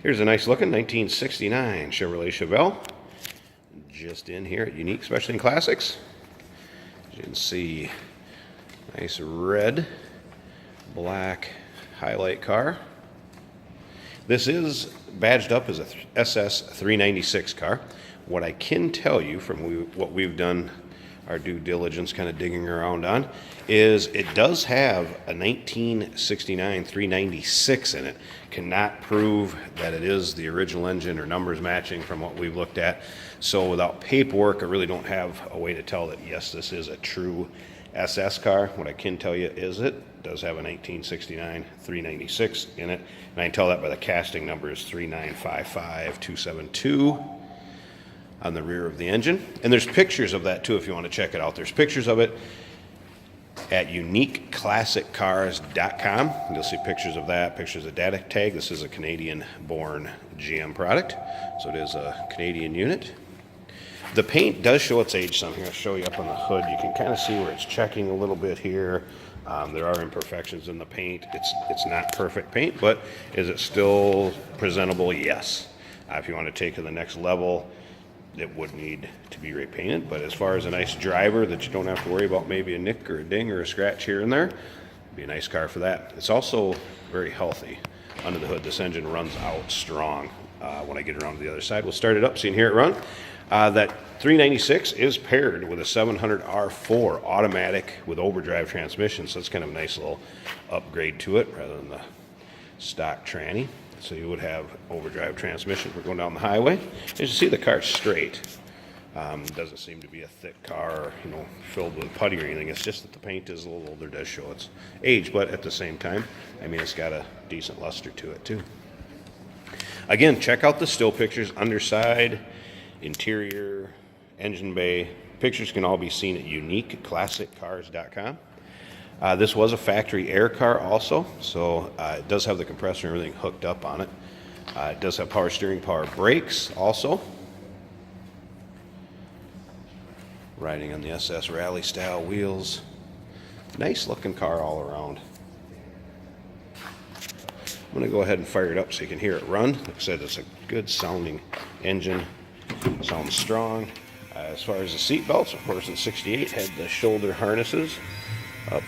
Here's a nice looking 1969 Chevrolet Chevelle. Just in here at Unique, especially in Classics. As you can see, nice red, black highlight car. This is badged up as a SS 396 car. What I can tell you from what we've done our due diligence kind of digging around on is it does have a 1969 396 in it. Cannot prove that it is the original engine or numbers matching from what we've looked at. So without paperwork, I really don't have a way to tell that yes, this is a true SS car. What I can tell you is it does have a 1969 396 in it, and I can tell that by the casting numbers 3955272 on the rear of the engine. And there's pictures of that too if you want to check it out. There's pictures of it at uniqueclassiccars.com. You'll see pictures of that, pictures of data tag. This is a Canadian-born GM product, so it is a Canadian unit. The paint does show its age some here. I'll show you up on the hood. You can kind of see where it's checking a little bit here. There are imperfections in the paint. It's not perfect paint, but is it still presentable? Yes. If you want to take it to the next level, it would need to be repainted, but as far as a nice driver that you don't have to worry about maybe a nick or a ding or a scratch here and there, it'd be a nice car for that. It's also very healthy under the hood. This engine runs out strong. When I get around to the other side, we'll start it up so you can hear it run. That 396 is paired with a 700R4 automatic with overdrive transmission, so it's kind of a nice little upgrade to it rather than the stock tranny. So you would have overdrive transmission. We're going down the highway. As you see, the car's straight. Doesn't seem to be a thick car, or, filled with putty or anything. It's just that the paint is a little older, does show its age, but at the same time, I mean, it's got a decent luster to it too. Again, check out the still pictures, underside, interior, engine bay. Pictures can all be seen at uniqueclassiccars.com. This was a factory air car also, so it does have the compressor and everything hooked up on it. It does have power steering, power brakes also. Riding on the SS Rally style wheels. Nice looking car all around. I'm going to go ahead and fire it up so you can hear it run. Like I said, it's a good sounding engine. Sounds strong. As far as the seat belts, of course in 68 had the shoulder harnesses up.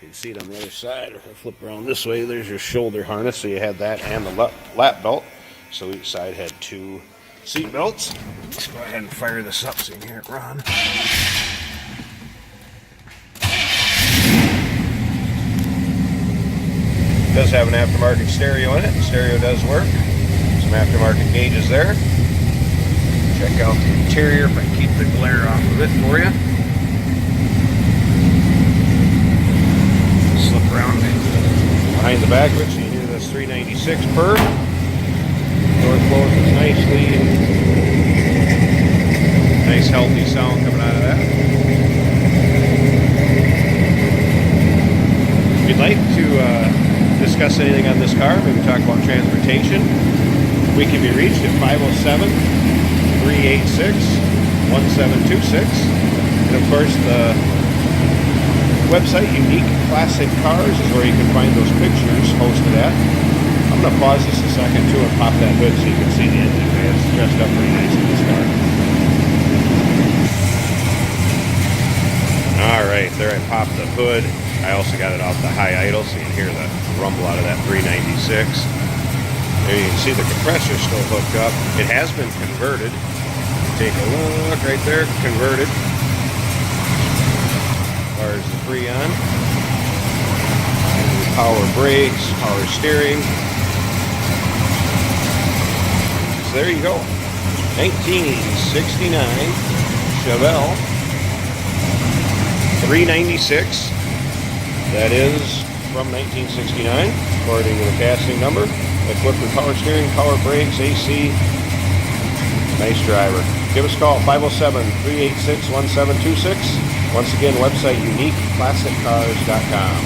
You can see it on the other side, or if I flip around this way, there's your shoulder harness. So you had that and the lap belt. So each side had two seat belts. Let's go ahead and fire this up so you can hear it run. It does have an aftermarket stereo in it. The stereo does work. Some aftermarket gauges there. Check out the interior if I keep the glare off of it for you. Slip around behind the back of it so you hear this 396 purr. Door closes nicely. Nice healthy sound coming out of that. If you'd like to discuss anything on this car, maybe talk about transportation, we can be reached at 507-386-1726. And of course the website, Unique Classic Cars, is where you can find those pictures posted at. I'm going to pause this a second too and pop that hood so you can see the engine bay. It's dressed up pretty nice in this car. Alright, there I popped the hood. I also got it off the high idle so you can hear the rumble out of that 396. There you can see the compressor still hooked up. It has been converted. Take a look right there, converted. As far as the Freon. Power brakes, power steering. So there you go. 1969 Chevelle 396. That is from 1969, according to the casting number. Equipped with power steering, power brakes, AC. Nice driver. Give us a call, 507-386-1726. Once again, website uniqueclassiccars.com.